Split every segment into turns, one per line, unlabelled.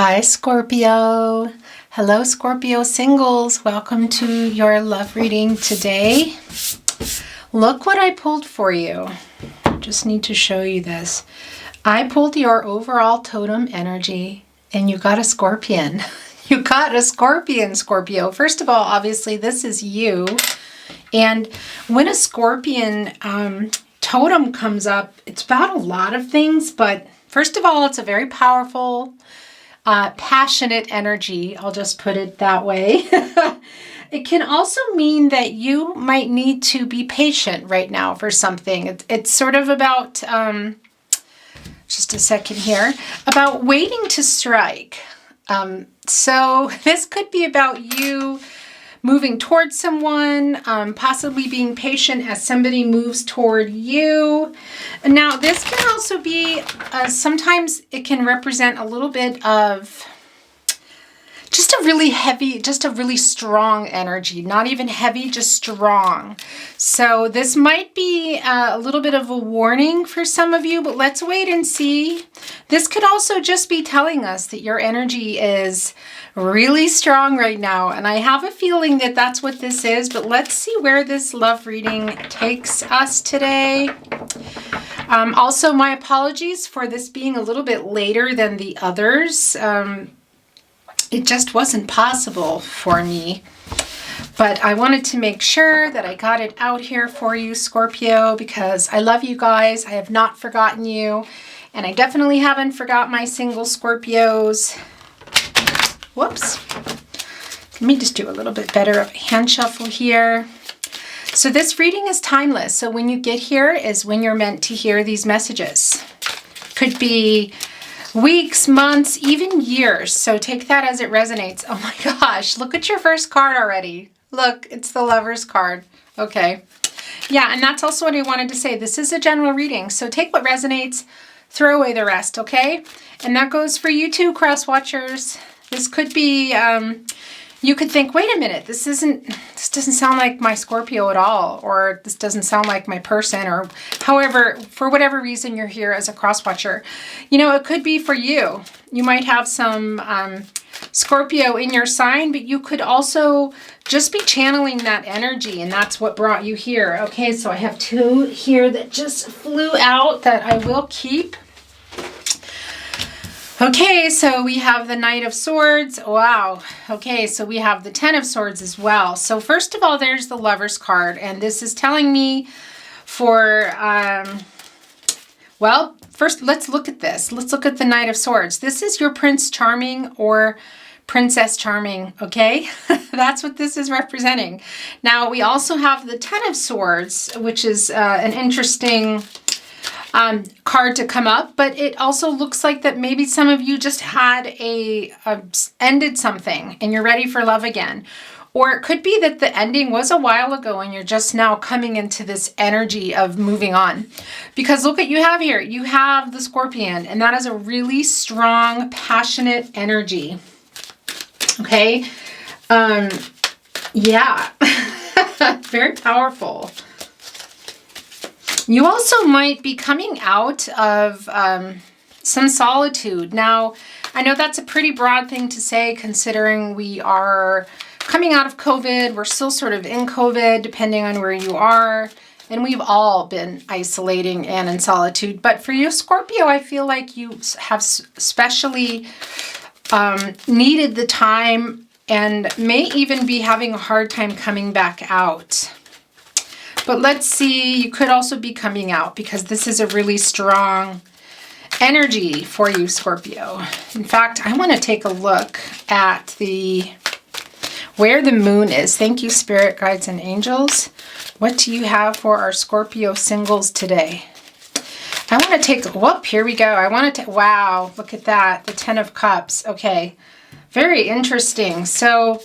Hi, Scorpio. Hello, Scorpio singles. Welcome to your love reading today. Look what I pulled for you. Just need to show you this. I pulled your overall totem energy and you got a scorpion. You got a scorpion, Scorpio. First of all, obviously, this is you. And when a scorpion totem comes up, it's about a lot of things, but first of all, it's a very powerful, passionate energy. I'll just put it that way. It can also mean that you might need to be patient right now for something. It's sort of about, just a second here, about waiting to strike. So this could be about you moving towards someone, possibly being patient as somebody moves toward you. Now, this can also be, sometimes it can represent a little bit of just a really heavy, just a really strong energy. Not even heavy, just strong. So this might be a little bit of a warning for some of you, but let's wait and see. This could also just be telling us that your energy is really strong right now. And I have a feeling that that's what this is, but let's see where this love reading takes us today. Also, my apologies for this being a little bit later than the others. It just wasn't possible for me. But I wanted to make sure that I got it out here for you, Scorpio, because I love you guys. I have not forgotten you. And I definitely haven't forgot my single Scorpios. Whoops. Let me just do a little bit better of a hand shuffle here. So this reading is timeless. So when you get here is when you're meant to hear these messages. Could be weeks, months, even years. So take that as it resonates. Oh my gosh, look at your first card already. Look, it's the Lover's card. Okay. Yeah, and that's also what I wanted to say. This is a general reading. So take what resonates, throw away the rest, okay? And that goes for you too, cross watchers. This could be, you could think, wait a minute, this doesn't sound like my Scorpio at all, or this doesn't sound like my person, or however, for whatever reason you're here as a cross watcher. You know, it could be for you. You might have some Scorpio in your sign, but you could also just be channeling that energy, and that's what brought you here. Okay, so I have two here that just flew out that I will keep. Okay, so we have the Knight of Swords. Wow. Okay, so we have the Ten of Swords as well. So first of all, there's the Lover's card, and this is telling me for, well, first let's look at this. Let's look at the Knight of Swords. This is your Prince Charming or Princess Charming, okay? That's what this is representing. Now, we also have the Ten of Swords, which is an interesting card to come up, but it also looks like that maybe some of you just had ended something and you're ready for love again. Or it could be that the ending was a while ago and you're just now coming into this energy of moving on. Because look what you have here. You have the Scorpion, and that is a really strong, passionate energy. Okay? Yeah. Very powerful. You also might be coming out of some solitude. Now, I know that's a pretty broad thing to say considering we are coming out of COVID. We're still sort of in COVID, depending on where you are. And we've all been isolating and in solitude. But for you, Scorpio, I feel like you have especially needed the time and may even be having a hard time coming back out. But let's see, you could also be coming out because this is a really strong energy for you, Scorpio. In fact, I want to take a look at where the moon is. Thank you, Spirit, Guides, and Angels. What do you have for our Scorpio singles today? I want to take, whoop, here we go. I want to, wow, look at that, the Ten of Cups. Okay, very interesting. So,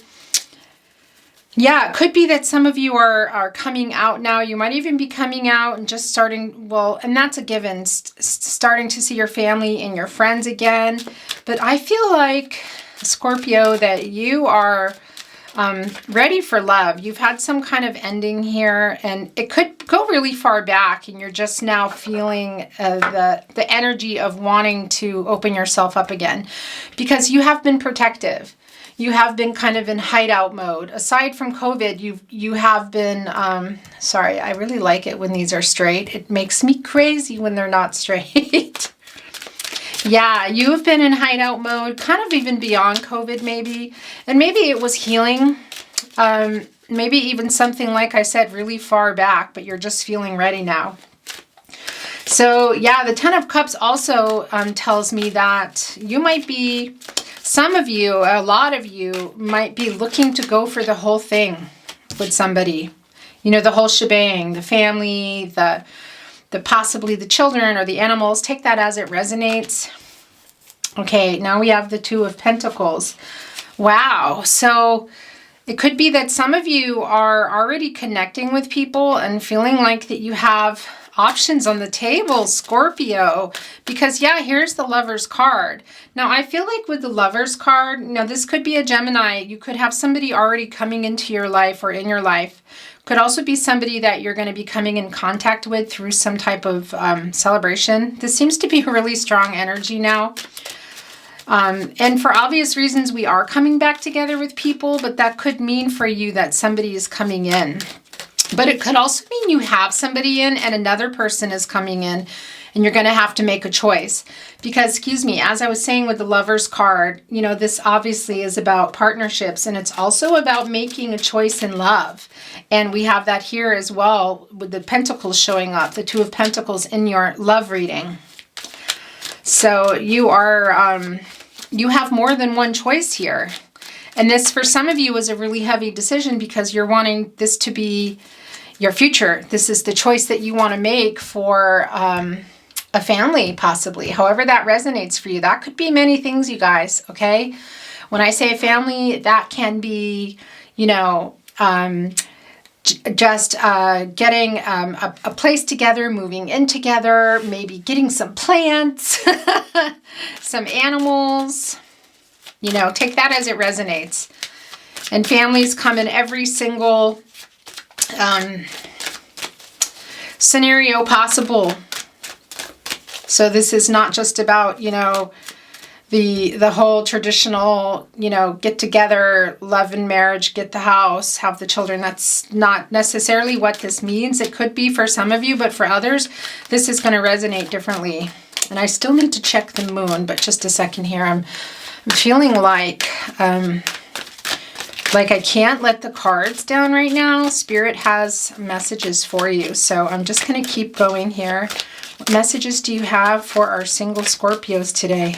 yeah, it could be that some of you are coming out now. You might even be coming out and just starting, well, and that's a given, starting to see your family and your friends again. But I feel like, Scorpio, that you are ready for love. You've had some kind of ending here, and it could go really far back, and you're just now feeling the energy of wanting to open yourself up again, because you have been protective. You have been kind of in hideout mode. Aside from COVID, you have been, sorry, I really like it when these are straight. It makes me crazy when they're not straight. Yeah, you have been in hideout mode, kind of even beyond COVID maybe. And maybe it was healing. Maybe even something, like I said, really far back, but you're just feeling ready now. So yeah, the Ten of Cups also tells me that you might be, some of you, a lot of you might be looking to go for the whole thing with somebody. You know, the whole shebang, the family, the possibly the children or the animals. Take that as it resonates. Okay, now we have the Two of Pentacles. Wow. So it could be that some of you are already connecting with people and feeling like that you have options on the table, Scorpio, because yeah, here's the Lover's card. Now I feel like with the Lover's card, now this could be a Gemini. You could have somebody already coming into your life or in your life. Could also be somebody that you're going to be coming in contact with through some type of celebration. This seems to be a really strong energy now. And for obvious reasons, we are coming back together with people, but that could mean for you that somebody is coming in. But it could also mean you have somebody in and another person is coming in, and you're going to have to make a choice. Because, excuse me, as I was saying with the Lover's card, you know, this obviously is about partnerships, and it's also about making a choice in love. And we have that here as well with the Pentacles showing up, the Two of Pentacles in your love reading. So you are, you have more than one choice here. And this, for some of you, was a really heavy decision because you're wanting this to be your future. This is the choice that you want to make for a family, possibly. However that resonates for you. That could be many things, you guys, okay? When I say family, that can be, you know, just getting a place together, moving in together, maybe getting some plants, some animals. You know, take that as it resonates. And families come in every single scenario possible. So this is not just about, you know, the whole traditional, you know, get together, love and marriage, get the house, have the children. That's not necessarily what this means. It could be for some of you, but for others, this is going to resonate differently. And I still need to check the moon, but just a second here. I'm feeling like I can't let the cards down right now. Spirit has messages for you. So I'm just going to keep going here. What messages do you have for our single Scorpios today?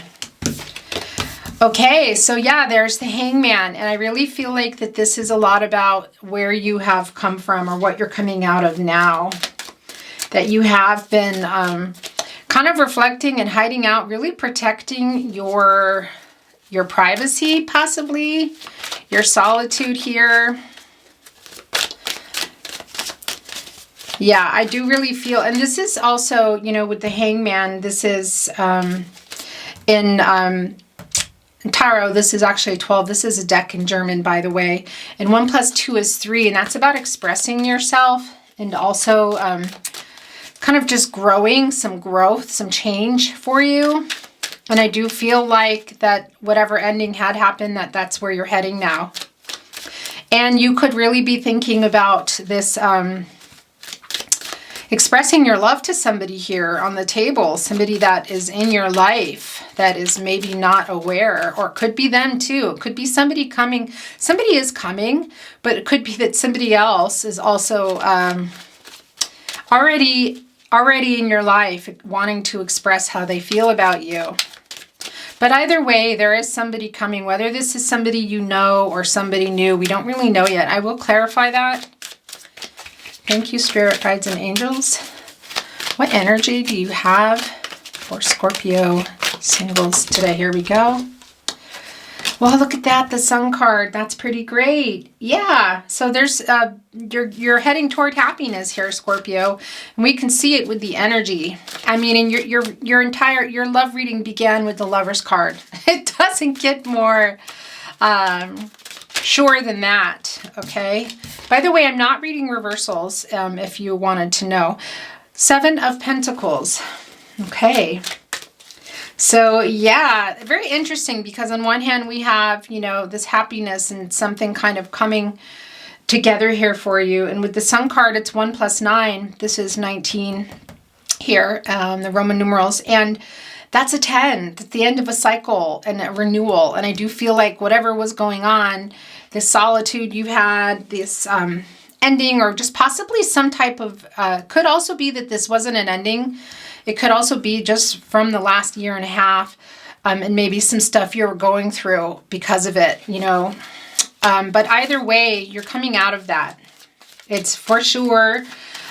Okay, so yeah, there's the Hangman. And I really feel like that this is a lot about where you have come from or what you're coming out of now. That you have been kind of reflecting and hiding out, really protecting your privacy, possibly, your solitude here. Yeah, I do really feel, and this is also, you know, with the Hangman, this is in Tarot, this is actually 12. This is a deck in German, by the way. And 1 + 2 is 3, and that's about expressing yourself and also kind of just growing, some growth, some change for you. And I do feel like that whatever ending had happened, that's where you're heading now. And you could really be thinking about this expressing your love to somebody here on the table, somebody that is in your life that is maybe not aware, or it could be them too. It could be somebody coming. Somebody is coming, but it could be that somebody else is also already in your life wanting to express how they feel about you. But either way, there is somebody coming, whether this is somebody you know or somebody new. We don't really know yet. I will clarify that. Thank you, Spirit Guides and Angels. What energy do you have for Scorpio singles today? Here we go. Well, look at that, the Sun card. That's pretty great. Yeah, so there's you're heading toward happiness here, Scorpio, and we can see it with the energy. I mean, and your love reading began with the Lover's card. It doesn't get more sure than that, okay? By the way, I'm not reading reversals, if you wanted to know. 7 of Pentacles, okay. So yeah, very interesting, because on one hand we have, you know, this happiness and something kind of coming together here for you. And with the Sun card, it's 1 + 9. This is 19 here, the Roman numerals. And that's a 10. That's the end of a cycle and a renewal. And I do feel like whatever was going on, this solitude you had, this ending, or just possibly some type of, could also be that this wasn't an ending. It could also be just from the last year and a half, and maybe some stuff you're going through because of it, you know. But either way, you're coming out of that. It's for sure.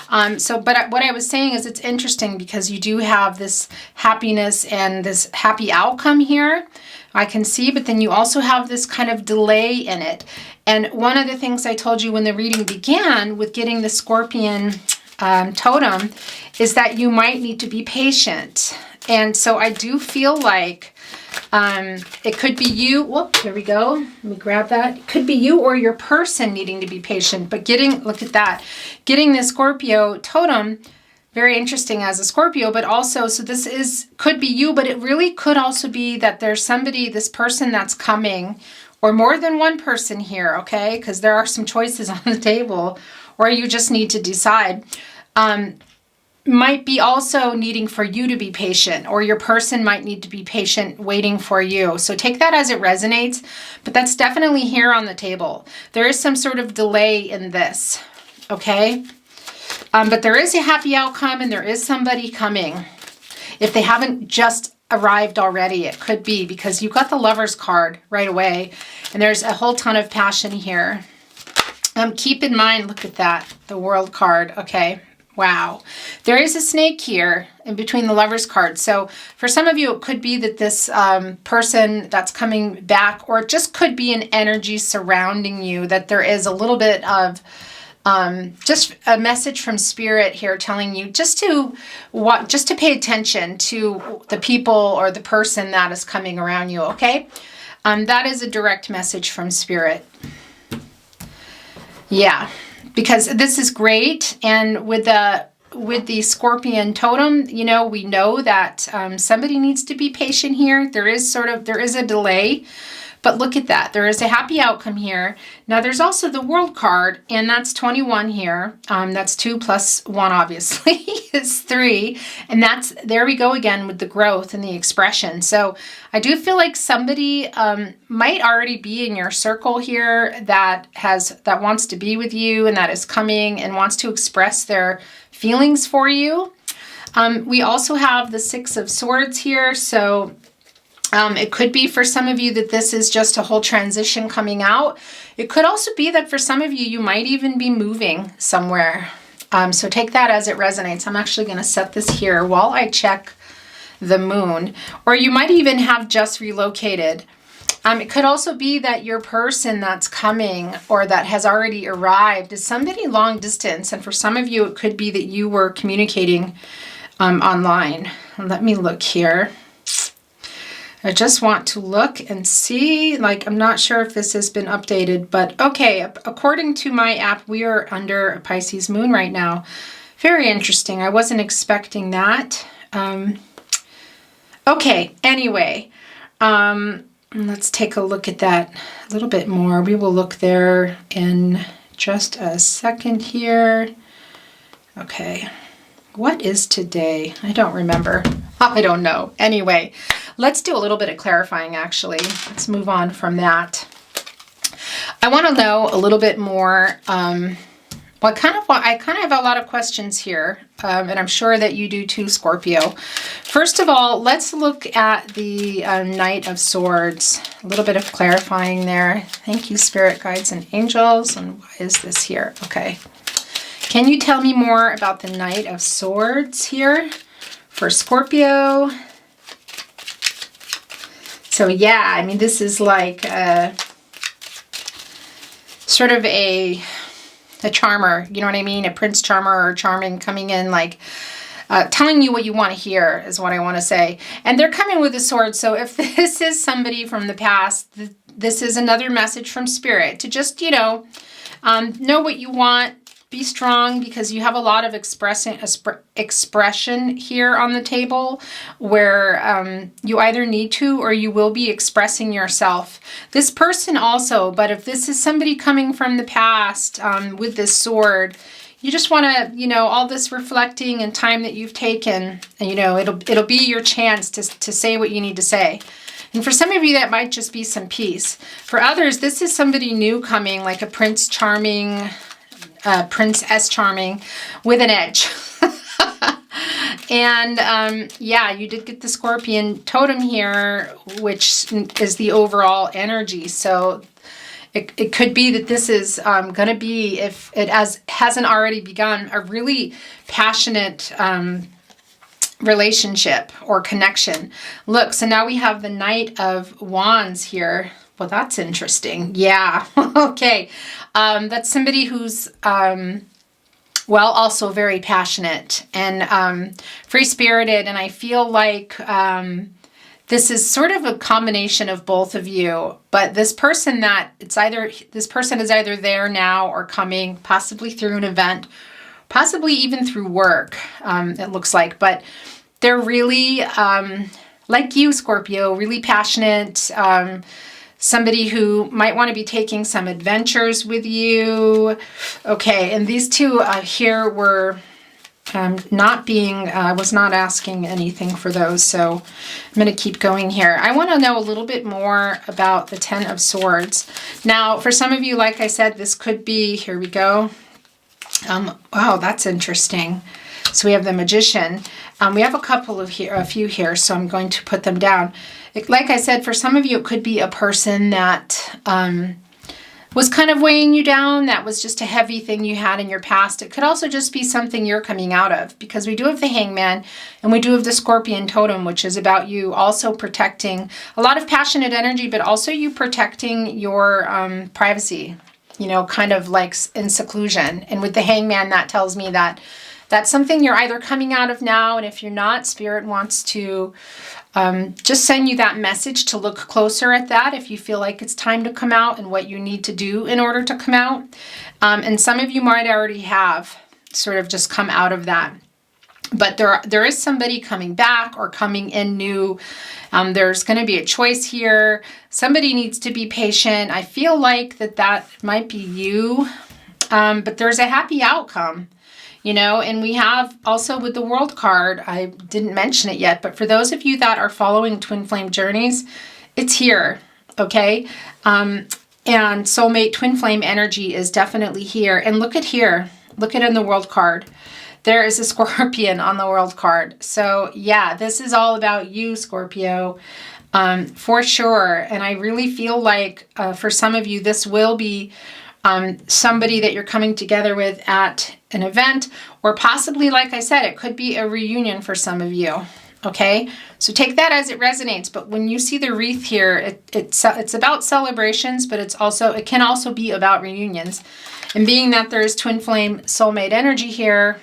But what I was saying is, it's interesting because you do have this happiness and this happy outcome here, I can see, but then you also have this kind of delay in it. And one of the things I told you when the reading began with getting the Scorpion totem is that you might need to be patient. And so I do feel like it could be you. Whoop, there we go. Let me grab that. It could be you or your person needing to be patient, but look at that. Getting the Scorpio totem, very interesting as a Scorpio, but also, so this could be you, but it really could also be that there's somebody, this person that's coming, or more than one person here, okay? Because there are some choices on the table, or you just need to decide. Might be also needing for you to be patient, or your person might need to be patient waiting for you. So take that as it resonates, but that's definitely here on the table. There is some sort of delay in this, okay? But there is a happy outcome, and there is somebody coming. If they haven't just arrived already, it could be, because you got the Lover's card right away, and there's a whole ton of passion here. Keep in mind, look at that, the World card, okay? Wow. There is a snake here in between the Lover's card. So for some of you, it could be that this person that's coming back, or it just could be an energy surrounding you, that there is a little bit of just a message from Spirit here telling you just to pay attention to the people or the person that is coming around you, okay? That is a direct message from Spirit. Yeah. Because this is great, and with the Scorpion totem, you know, we know that somebody needs to be patient here. There is a delay, but look at that. There is a happy outcome here. Now there's also the World card, and that's 21 here. That's 2 + 1, obviously, is 3, and there we go again with the growth and the expression. So I do feel like somebody might already be in your circle here that wants to be with you, and that is coming and wants to express their feelings for you. We also have the 6 of Swords here, so it could be for some of you that this is just a whole transition coming out. It could also be that for some of you, you might even be moving somewhere. So take that as it resonates. I'm actually going to set this here while I check the moon. Or you might even have just relocated. It could also be that your person that's coming or that has already arrived is somebody long distance. And for some of you, it could be that you were communicating online. Let me look here. I just want to look and see, like, I'm not sure if this has been updated, but okay, according to my app, we are under a Pisces moon right now. Very interesting. I wasn't expecting that. Okay, anyway, let's take a look at that a little bit more. We will look there in just a second here. Okay. What is today? I don't remember. I don't know. Anyway, let's do a little bit of clarifying, actually. Let's move on from that. I want to know a little bit more. I kind of have a lot of questions here, and I'm sure that you do too, Scorpio. First of all, let's look at the Knight of Swords. A little bit of clarifying there. Thank you, Spirit Guides and Angels. And why is this here? Okay. Can you tell me more about the Knight of Swords here for Scorpio? So yeah, I mean, this is like sort of a charmer, you know what I mean? A prince charmer or charming coming in, like telling you what you want to hear is what I want to say. And they're coming with a sword. So if this is somebody from the past, this is another message from Spirit to just, know what you want. Be strong, because you have a lot of expression here on the table where you either need to or you will be expressing yourself. This person also, but if this is somebody coming from the past with this sword, you just want to, all this reflecting and time that you've taken, and, it'll be your chance to say what you need to say. And for some of you, that might just be some peace. For others, this is somebody new coming, like a Prince Charming, Princess Charming with an edge. And yeah, you did get the Scorpion totem here, which is the overall energy. So it could be that this is going to be, if it hasn't already begun, a really passionate relationship or connection. Look, so now we have the Knight of Wands here. Well, that's interesting. Yeah. Okay. That's somebody who's, also very passionate and free-spirited. And I feel like this is sort of a combination of both of you. But this person is either there now or coming, possibly through an event, possibly even through work, it looks like. But they're really, like you, Scorpio, really passionate, somebody who might want to be taking some adventures with you. Okay, and these two here were I was not asking anything for those, so I'm going to keep going here. I want to know a little bit more about the Ten of Swords. Now, for some of you, like I said, this could be, here we go. Wow, that's interesting. So we have the Magician. We have a few here, so I'm going to put them down. Like I said, for some of you, it could be a person that was kind of weighing you down. That was just a heavy thing you had in your past. It could also just be something you're coming out of, because we do have the Hangman and we do have the Scorpion totem, which is about you also protecting a lot of passionate energy, but also you protecting your privacy, kind of like in seclusion. And with the Hangman, that tells me that that's something you're either coming out of now, and if you're not, Spirit wants to just send you that message to look closer at that if you feel like it's time to come out and what you need to do in order to come out. And some of you might already have sort of just come out of that. But there is somebody coming back or coming in new. There's going to be a choice here. Somebody needs to be patient. I feel like that might be you, but there's a happy outcome. And we have also with the World card, I didn't mention it yet, but for those of you that are following Twin Flame Journeys, it's here, okay? And soulmate twin flame energy is definitely here. And look at here, look at in the World card. There is a Scorpion on the World card. So yeah, this is all about you, Scorpio, for sure. And I really feel like for some of you, this will be somebody that you're coming together with at an event, or possibly, like I said, it could be a reunion for some of you. Okay, so take that as it resonates. But when you see the wreath here, it's about celebrations, but it can also be about reunions. And being that there's twin flame soulmate energy here,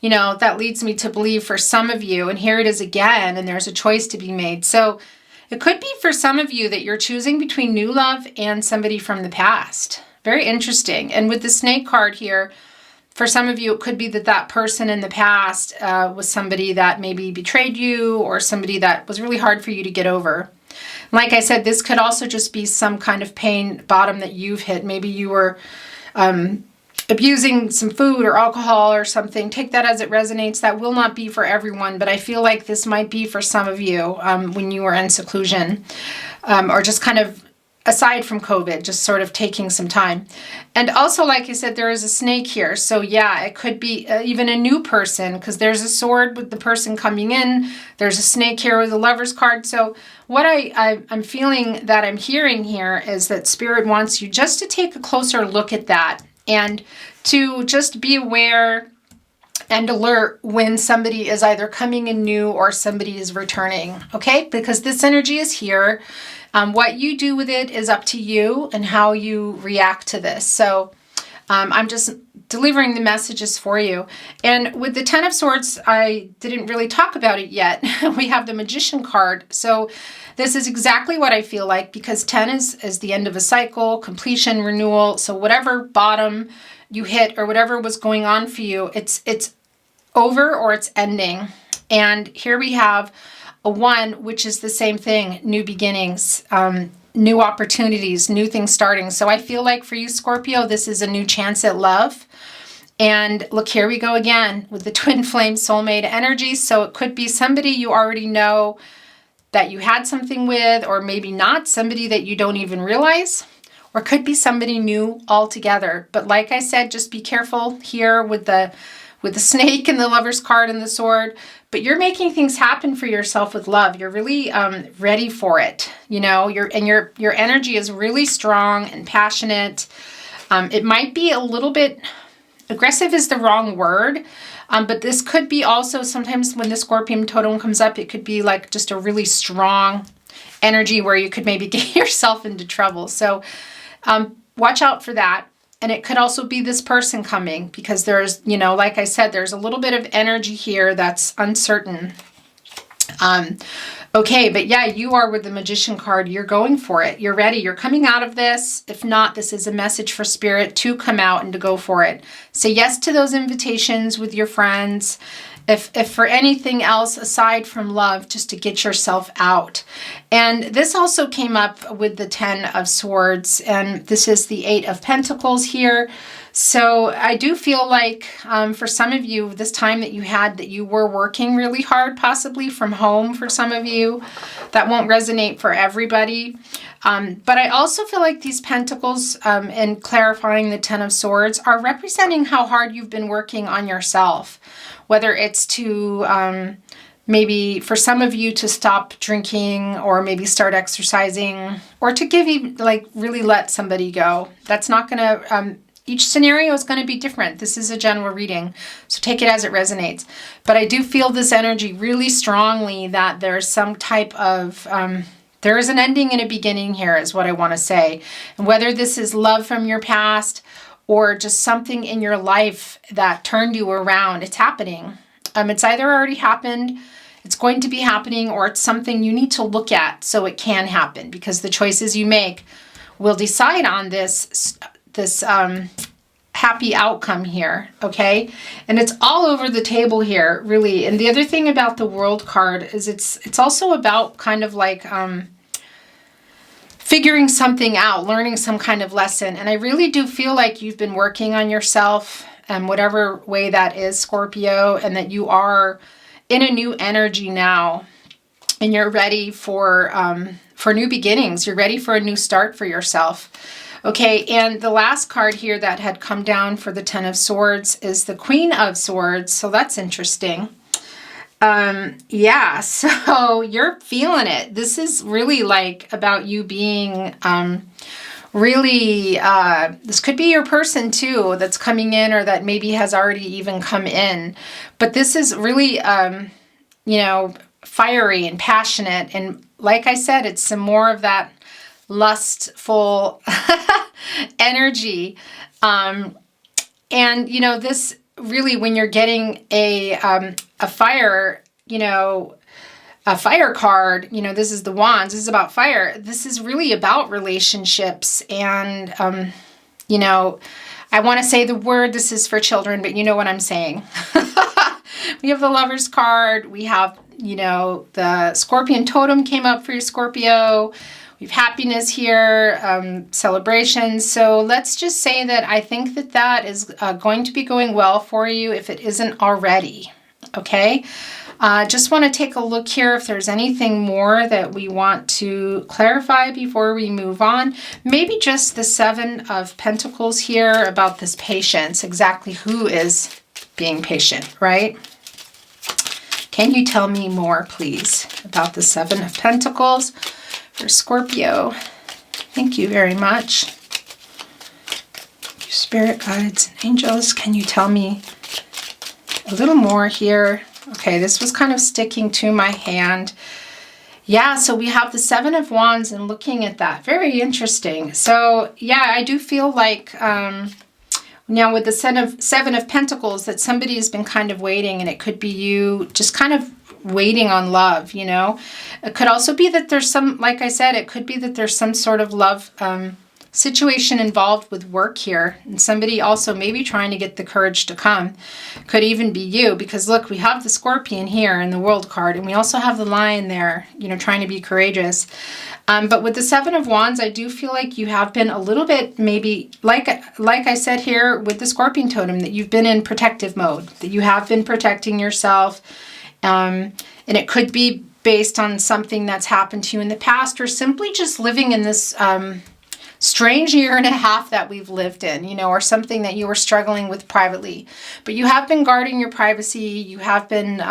that leads me to believe for some of you, and here it is again, and there's a choice to be made. So it could be for some of you that you're choosing between new love and somebody from the past. Very interesting. And with the Snake card here, for some of you, it could be that person in the past was somebody that maybe betrayed you, or somebody that was really hard for you to get over. Like I said, this could also just be some kind of pain bottom that you've hit. Maybe you were abusing some food or alcohol or something. Take that as it resonates. That will not be for everyone, but I feel like this might be for some of you when you were in seclusion, or just kind of aside from COVID, just sort of taking some time. And also, like I said, there is a snake here. So yeah, it could be even a new person, because there's a sword with the person coming in. There's a snake here with the Lover's card. So what I'm feeling that I'm hearing here is that Spirit wants you just to take a closer look at that, and to just be aware and alert when somebody is either coming in new or somebody is returning, okay? Because this energy is here. What you do with it is up to you and how you react to this. So I'm just delivering the messages for you. And with the Ten of Swords, I didn't really talk about it yet. We have the Magician card. So this is exactly what I feel like, because 10 is the end of a cycle, completion, renewal. So whatever bottom you hit or whatever was going on for you, it's over or it's ending. And here we have a 1, which is the same thing, new beginnings, new opportunities, new things starting. So I feel like for you, Scorpio, this is a new chance at love. And look, here we go again with the twin flame soulmate energy. So it could be somebody you already know that you had something with, or maybe not, somebody that you don't even realize, or could be somebody new altogether. But like I said, just be careful here with the snake and the Lover's card and the sword. But you're making things happen for yourself with love. You're really ready for it. You know, your energy is really strong and passionate. It might be a little bit aggressive is the wrong word. But this could be also sometimes when the Scorpion totem comes up, it could be like just a really strong energy where you could maybe get yourself into trouble. So watch out for that. And it could also be this person coming, because there's, you know, like I said, there's a little bit of energy here that's uncertain. Okay, but yeah, you are with the Magician card. You're going for it. You're ready. You're coming out of this. If not, this is a message for Spirit to come out and to go for it. Say yes to those invitations with your friends. If for anything else aside from love, just to get yourself out. And this also came up with the 10 of Swords, and this is the 8 of Pentacles here. So I do feel like for some of you, this time that you had, that you were working really hard, possibly from home for some of you. That won't resonate for everybody. But I also feel like these Pentacles and clarifying the 10 of Swords are representing how hard you've been working on yourself. Whether it's to maybe for some of you to stop drinking, or maybe start exercising, or to give you, like, really let somebody go. That's not going to, each scenario is going to be different. This is a general reading, so take it as it resonates. But I do feel this energy really strongly that there's some type of, there is an ending and a beginning here is what I want to say. And whether this is love from your past, or just something in your life that turned you around, it's happening. It's either already happened, it's going to be happening, or it's something you need to look at so it can happen, because the choices you make will decide on this happy outcome here, okay? And it's all over the table here, really. And the other thing about the World card is it's also about kind of like figuring something out, learning some kind of lesson. And I really do feel like you've been working on yourself, whatever way that is, Scorpio, and that you are in a new energy now, and you're ready for new beginnings. You're ready for a new start for yourself. Okay, and the last card here that had come down for the 10 of Swords is the Queen of Swords. So that's interesting. Yeah, so you're feeling it. This is really like about you being really, this could be your person too that's coming in, or that maybe has already even come in. But this is really, you know, fiery and passionate. And like I said, it's some more of that lustful energy. And, you know, this really, when you're getting a fire, you know, a fire card, you know, this is the Wands, this is about fire. This is really about relationships. And, you know, I want to say the word, this is for children, but you know what I'm saying. We have the Lover's card. We have, you know, the Scorpion totem came up for you, Scorpio. We have happiness here, celebrations. So let's just say that I think that that is going to be going well for you if it isn't already. Okay. Just want to take a look here if there's anything more that we want to clarify before we move on. Maybe just the 7 of Pentacles here about this patience, exactly who is being patient, right? Can you tell me more, please, about the 7 of Pentacles for Scorpio? Thank you very much. Spirit guides and angels, can you tell me a little more here? Okay, this was kind of sticking to my hand. Yeah, so we have the 7 of Wands and looking at that. Very interesting. So yeah, I do feel like Now with the Seven of Pentacles, that somebody has been kind of waiting, and it could be you just kind of waiting on love, you know. It could also be that there's some, like I said, it could be that there's some sort of love situation involved with work here, and somebody also maybe trying to get the courage to come. Could even be you, because look, we have the Scorpion here in the World card, and we also have the Lion there, you know, trying to be courageous. But with the Seven of Wands, I do feel like you have been a little bit, maybe, like I said here with the Scorpion totem, that you've been in protective mode, that you have been protecting yourself. And it could be based on something that's happened to you in the past, or simply just living in this strange year and a half that we've lived in, you know, or something that you were struggling with privately. But you have been guarding your privacy. You have been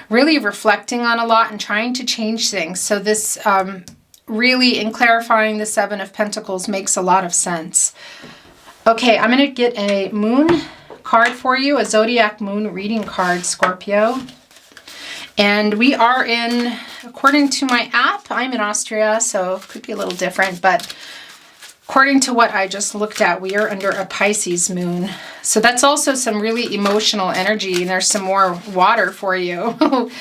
really reflecting on a lot and trying to change things. So this really, in clarifying the Seven of Pentacles, makes a lot of sense. Okay, I'm going to get a moon card for you, a Zodiac moon reading card, Scorpio. And we are in, according to my app, I'm in Austria, so it could be a little different, but according to what I just looked at, we are under a Pisces moon. So that's also some really emotional energy, and there's some more water for you.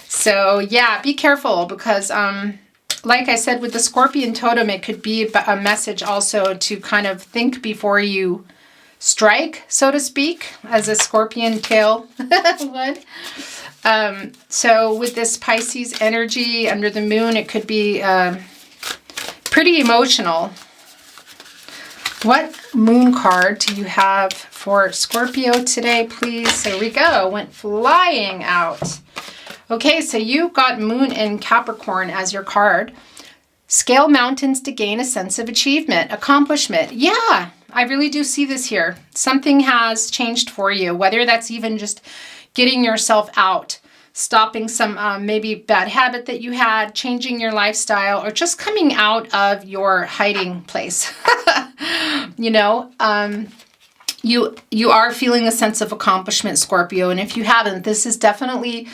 So yeah, be careful, because like I said, with the Scorpion totem, it could be a message also to kind of think before you strike, so to speak, as a Scorpion tail would. So with this Pisces energy under the moon, it could be pretty emotional. What moon card do you have for Scorpio today, please? There we go. Went flying out. Okay, so you've got Moon in Capricorn as your card. Scale mountains to gain a sense of achievement, accomplishment. Yeah, I really do see this here. Something has changed for you, whether that's even just getting yourself out, stopping some maybe bad habit that you had, changing your lifestyle, or just coming out of your hiding place. You know, you are feeling a sense of accomplishment, Scorpio. And if you haven't, this is definitely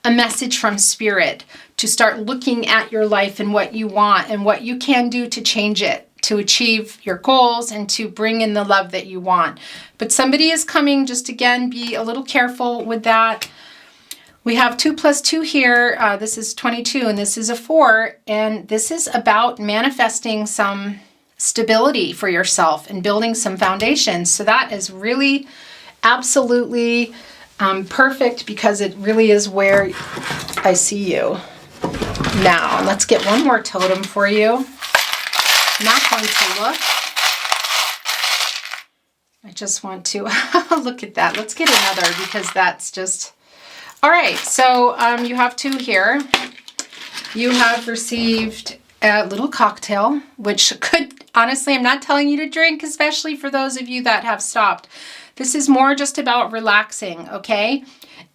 a message from Spirit to start looking at your life and what you want and what you can do to change it, to achieve your goals and to bring in the love that you want. But somebody is coming, just again, be a little careful with that. We have 2 + 2 here. This is 22 and this is a 4. And this is about manifesting some stability for yourself and building some foundations. So that is really absolutely perfect, because it really is where I see you. Now, let's get one more totem for you. I'm not going to look. I just want to look at that. Let's get another, because that's just... All right, so you have 2 here. You have received a little cocktail, which could, honestly, I'm not telling you to drink, especially for those of you that have stopped. This is more just about relaxing, okay?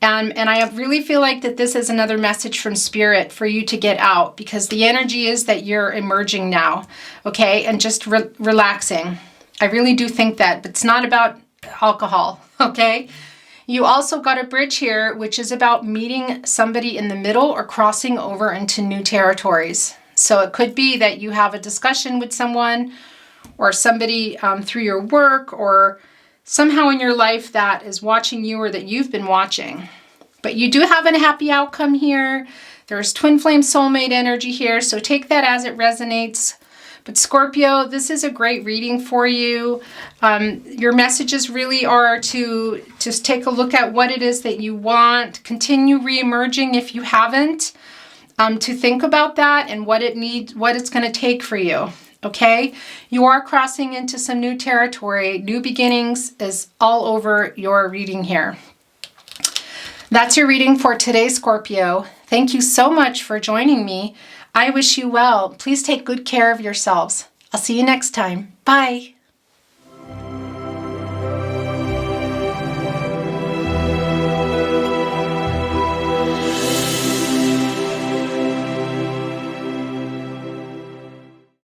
And I really feel like that this is another message from Spirit for you to get out, because the energy is that you're emerging now, okay? And just relaxing. I really do think that, but it's not about alcohol, okay? You also got a bridge here, which is about meeting somebody in the middle or crossing over into new territories. So it could be that you have a discussion with someone or somebody through your work or somehow in your life that is watching you or that you've been watching. But you do have a happy outcome here. There's twin flame soulmate energy here, so take that as it resonates. But Scorpio, this is a great reading for you. Your messages really are to just take a look at what it is that you want. Continue re-emerging if you haven't. To think about that and what it's going to take for you. Okay, you are crossing into some new territory. New beginnings is all over your reading here. That's your reading for today, Scorpio. Thank you so much for joining me. I wish you well. Please take good care of yourselves. I'll see you next time. Bye.